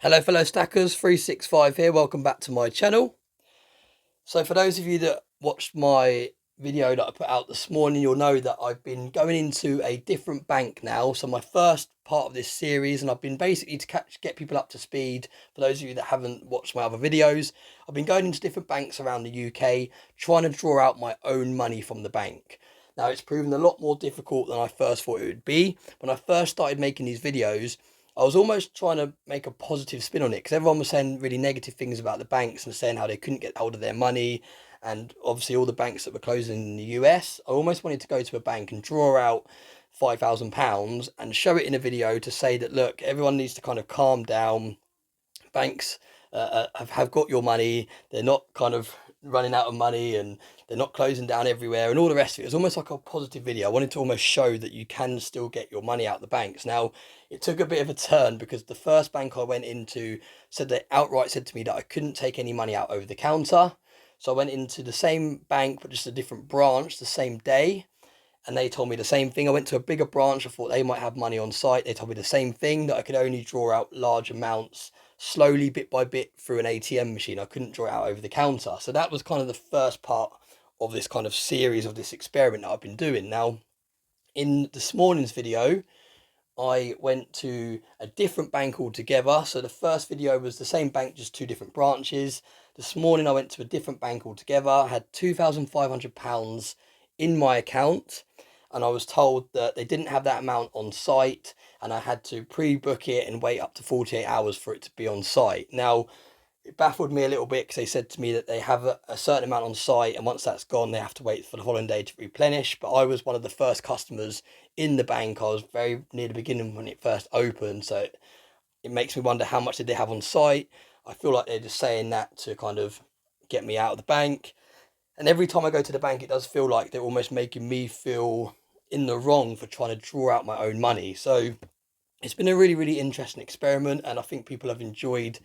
Hello fellow stackers, 365 here, welcome back to my channel. So for those of you that watched my video that I put out this morning, you'll know that I've been going into a different bank now. So my first part of this series, and I've been basically to get people up to speed. For those of you that haven't watched my other videos, I've been going into different banks around the UK, trying to draw out my own money from the bank. Now it's proven a lot more difficult than I first thought it would be. When I first started making these videos, I was almost trying to make a positive spin on it because everyone was saying really negative things about the banks and saying how they couldn't get hold of their money. And obviously, all the banks that were closing in the US, I almost wanted to go to a bank and draw out £5,000 and show it in a video to say that, look, everyone needs to kind of calm down. Banks have got your money. They're not kind of running out of money and they're not closing down everywhere and all the rest of it. It was almost like a positive video. I wanted to almost show that you can still get your money out of the banks. Now, it took a bit of a turn because the first bank I went into said they outright said to me that I couldn't take any money out over the counter. So I went into the same bank, but just a different branch the same day. And they told me the same thing. I went to a bigger branch. I thought they might have money on site. They told me the same thing, that I could only draw out large amounts slowly, bit by bit, through an ATM machine. I couldn't draw it out over the counter. So that was kind of the first part of this kind of series of this experiment that I've been doing. Now, in this morning's video, I went to a different bank altogether. So the first video was the same bank, just two different branches. This morning I went to a different bank altogether. I had £2,500 in my account, and I was told that they didn't have that amount on site and I had to pre-book it and wait up to 48 hours for it to be on site. Now, it baffled me a little bit because they said to me that they have a certain amount on site, and once that's gone they have to wait for the following day to replenish. But I was one of the first customers in the bank. I was very near the beginning when it first opened, so it makes me wonder how much did they have on site. I feel like they're just saying that to kind of get me out of the bank. And every time I go to the bank, it does feel like they're almost making me feel in the wrong for trying to draw out my own money. So it's been a really, really interesting experiment, and I think people have enjoyed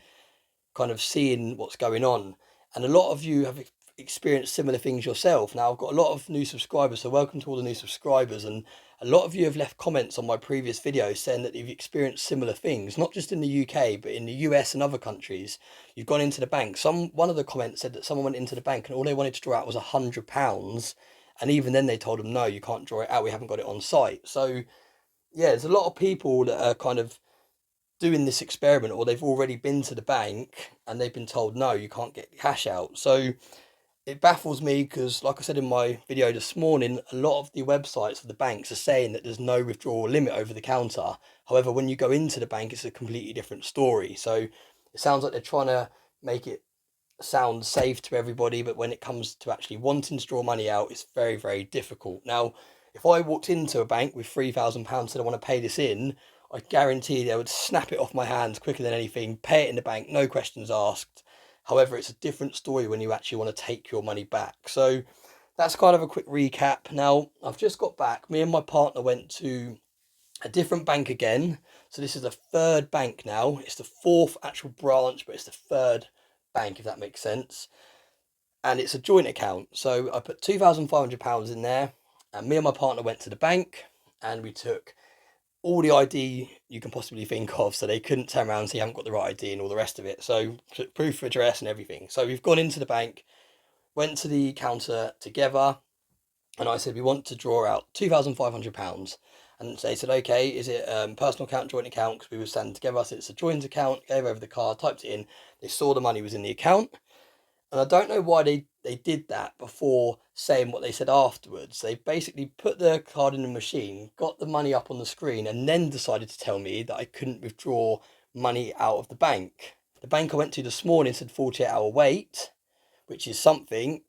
kind of seeing what's going on. And a lot of you have experienced similar things yourself. Now, I've got a lot of new subscribers, so welcome to all the new subscribers. And a lot of you have left comments on my previous videos saying that you've experienced similar things, not just in the UK, but in the US and other countries. You've gone into the bank. One of the comments said that someone went into the bank and all they wanted to draw out was £100. And even then they told them, no, you can't draw it out. We haven't got it on site. So yeah, there's a lot of people that are kind of doing this experiment, or they've already been to the bank and they've been told no, you can't get cash out. So it baffles me because, like I said in my video this morning, a lot of the websites of the banks are saying that there's no withdrawal limit over the counter. However, when you go into the bank, it's a completely different story. So it sounds like they're trying to make it sound safe to everybody, but when it comes to actually wanting to draw money out, it's very, very difficult. Now, if I walked into a bank with £3,000 said I want to pay this in, I guarantee they would snap it off my hands quicker than anything, pay it in the bank, no questions asked. However, it's a different story when you actually want to take your money back. So that's kind of a quick recap. Now, I've just got back. Me and my partner went to a different bank again. So this is the third bank now. It's the fourth actual branch, but it's the third bank, if that makes sense. And it's a joint account. So I put £2,500 in there, and me and my partner went to the bank and we took all the ID you can possibly think of, so they couldn't turn around and say you haven't got the right ID and all the rest of it. So proof of address and everything. So we've gone into the bank, went to the counter together, and I said we want to draw out £2,500. And they said, okay, is it personal account, joint account? Because we were standing together. I said it's a joint account. Gave over the card, typed it in. They saw the money was in the account. And I don't know why they did that before saying what they said afterwards. They basically put the card in the machine, got the money up on the screen, and then decided to tell me that I couldn't withdraw money out of the bank. The bank I went to this morning said 48-hour wait, which is something.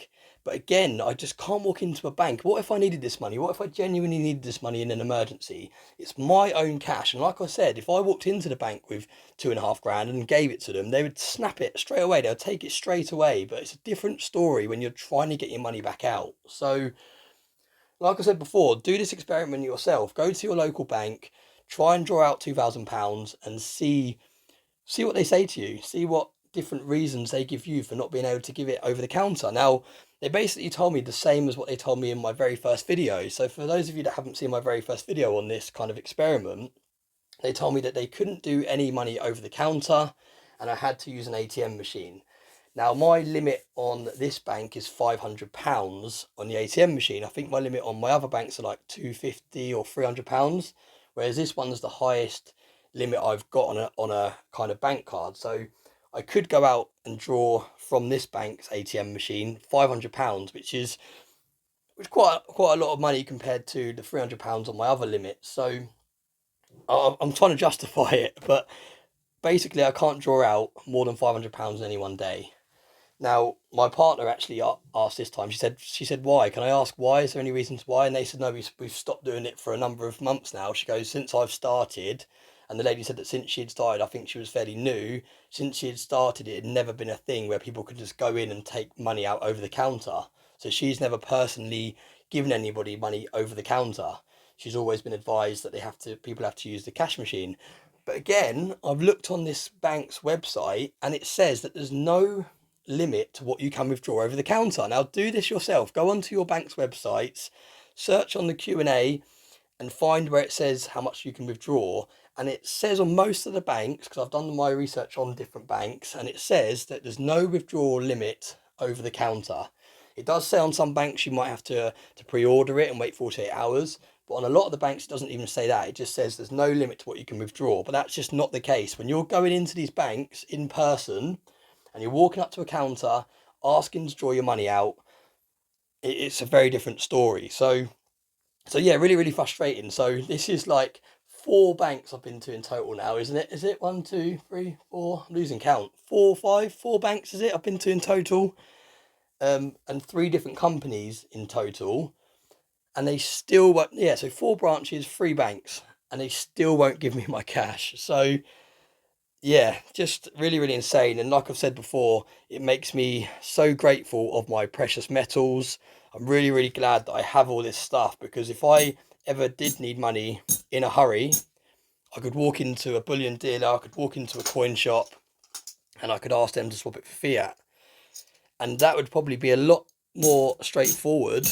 But again, I just can't walk into a bank. What if I needed this money? What if I genuinely needed this money in an emergency? It's my own cash. And like I said, if I walked into the bank with 2.5 grand and gave it to them, they would snap it straight away. They'll take it straight away. But it's a different story when you're trying to get your money back out. So, like I said before, do this experiment yourself. Go to your local bank, try and draw out £2,000 and see what they say to you. See what different reasons they give you for not being able to give it over the counter. Now, they basically told me the same as what they told me in my very first video. So for those of you that haven't seen my very first video on this kind of experiment, they told me that they couldn't do any money over the counter. and I had to use an ATM machine. Now, my limit on this bank is £500 on the ATM machine. I think my limit on my other banks are like £250 or £300, whereas this one's the highest limit I've got on a kind of bank card. So I could go out and draw from this bank's ATM machine £500, which is quite a lot of money compared to the £300 on my other limit. So I'm trying to justify it, but basically I can't draw out more than £500 in any one day. Now, my partner actually asked this time. She said, why? Can I ask why? Is there any reasons why? And they said, no, we've stopped doing it for a number of months now. She goes, since I've started, and the lady said that since she had started, I think she was fairly new. Since she had started, it had never been a thing where people could just go in and take money out over the counter. So she's never personally given anybody money over the counter. She's always been advised that people have to use the cash machine. But again, I've looked on this bank's website and it says that there's no limit to what you can withdraw over the counter. Now do this yourself. Go onto your bank's websites, search on the Q&A and find where it says how much you can withdraw. And it says on most of the banks, because I've done my research on different banks, and it says that there's no withdrawal limit over the counter. It does say on some banks you might have to pre-order it and wait 48 hours. But on a lot of the banks, it doesn't even say that. It just says there's no limit to what you can withdraw. But that's just not the case. When you're going into these banks in person, and you're walking up to a counter asking to draw your money out, it's a very different story. So yeah, really, really frustrating. So this is like 4 banks I've been to in total now, isn't it? Is it 1, 2, 3, 4? I'm losing count. 4, 5, 4 banks is it I've been to in total, and 3 different companies in total, and they still won't. Yeah, so 4 branches, 3 banks, and they still won't give me my cash. So yeah, just really, really insane. And like I've said before, it makes me so grateful of my precious metals. I'm really, really glad that I have all this stuff, because if I ever did need money in a hurry, I could walk into a bullion dealer, I could walk into a coin shop, and I could ask them to swap it for fiat. And that would probably be a lot more straightforward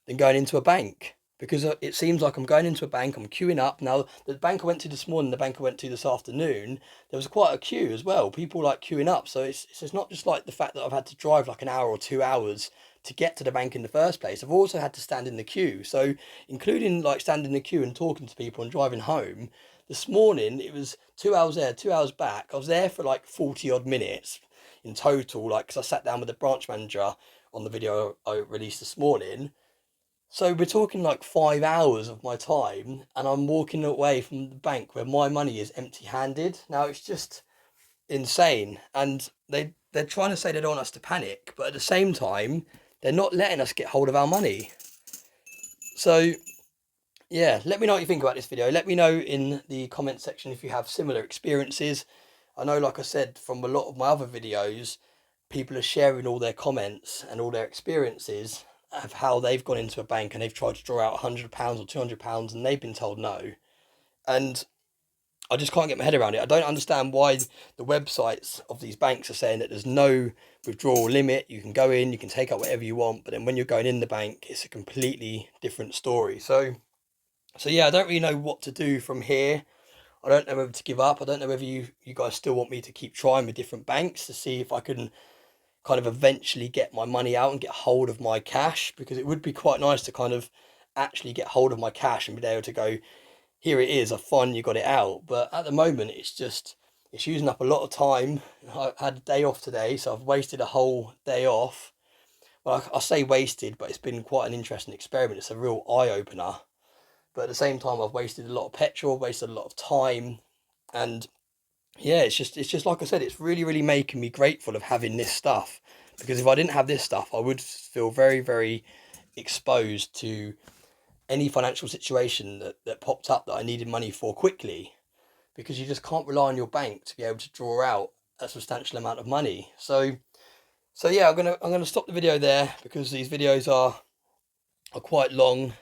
than going into a bank. Because it seems like I'm going into a bank, I'm queuing up. Now, the bank I went to this morning, the bank I went to this afternoon, there was quite a queue as well. People like queuing up. So it's not just like the fact that I've had to drive like an hour or 2 hours to get to the bank in the first place. I've also had to stand in the queue. So including like standing in the queue and talking to people and driving home, this morning it was 2 hours there, 2 hours back. I was there for like 40 odd minutes in total, like, because I sat down with the branch manager on the video I released this morning. So we're talking like 5 hours of my time, and I'm walking away from the bank where my money is empty-handed. Now it's just insane, and they're trying to say they don't want us to panic, but at the same time, they're not letting us get hold of our money. So yeah, let me know what you think about this video. Let me know in the comment section if you have similar experiences. I know, like I said, from a lot of my other videos, people are sharing all their comments and all their experiences of how they've gone into a bank and they've tried to draw out £100 or £200 and they've been told no. And I just can't get my head around it. I don't understand why the websites of these banks are saying that there's no withdrawal limit. You can go in, you can take out whatever you want, but then when you're going in the bank, it's a completely different story. So yeah, I don't really know what to do from here. I don't know whether to give up. I don't know whether you guys still want me to keep trying with different banks to see if I can kind of eventually get my money out and get hold of my cash, because it would be quite nice to kind of actually get hold of my cash and be able to go, here it is, I finally got it out. But at the moment, it's using up a lot of time. I had a day off today, so I've wasted a whole day off. Well, I say wasted, but it's been quite an interesting experiment. It's a real eye-opener. But at the same time, I've wasted a lot of petrol, wasted a lot of time, and yeah, it's just like I said, it's really, really making me grateful of having this stuff, because if I didn't have this stuff, I would feel very, very exposed to any financial situation that popped up that I needed money for quickly, because you just can't rely on your bank to be able to draw out a substantial amount of money. So yeah, I'm gonna stop the video there, because these videos are quite long.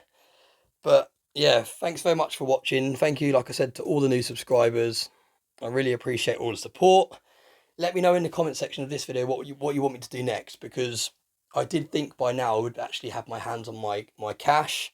But yeah, thanks very much for watching. Thank you, like I said, to all the new subscribers. I really appreciate all the support. Let me know in the comment section of this video what you want me to do next, because I did think by now I would actually have my hands on my cash.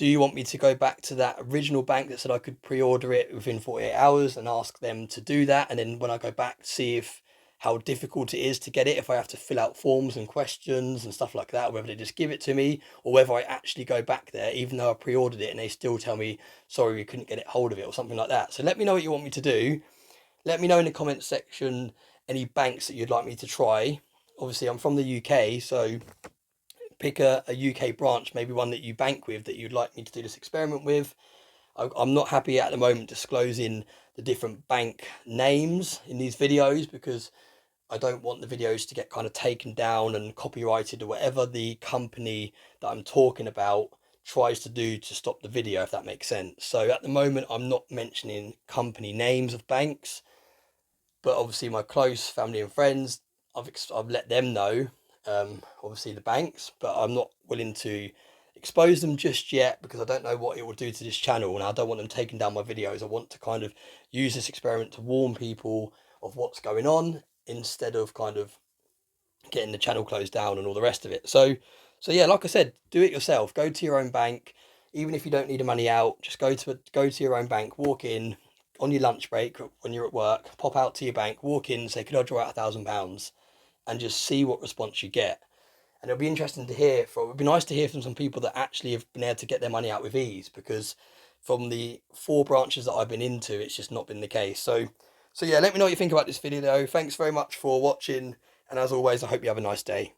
Do you want me to go back to that original bank that said I could pre-order it within 48 hours and ask them to do that? And then when I go back, see if how difficult it is to get it, if I have to fill out forms and questions and stuff like that, whether they just give it to me or whether I actually go back there, even though I pre-ordered it and they still tell me, sorry, we couldn't get it hold of it or something like that. So let me know what you want me to do. Let me know in the comments section any banks that you'd like me to try. Obviously, I'm from the UK, so pick a UK branch, maybe one that you bank with that you'd like me to do this experiment with. I'm not happy at the moment disclosing the different bank names in these videos because I don't want the videos to get kind of taken down and copyrighted or whatever the company that I'm talking about tries to do to stop the video, if that makes sense. So at the moment, I'm not mentioning company names of banks, but obviously my close family and friends, I've let them know, obviously the banks, but I'm not willing to expose them just yet because I don't know what it will do to this channel and I don't want them taking down my videos. I want to kind of use this experiment to warn people of what's going on instead of kind of getting the channel closed down and all the rest of it. So yeah, like I said, do it yourself. Go to your own bank, even if you don't need the money out. Just go to your own bank, walk in on your lunch break when you're at work, pop out to your bank, walk in, say, could I draw out £1,000, and just see what response you get. And it'll be interesting to hear from. It'd be nice to hear from some people that actually have been able to get their money out with ease, because from the 4 branches that I've been into, it's just not been the case. So yeah, let me know what you think about this video. Thanks very much for watching. And as always, I hope you have a nice day.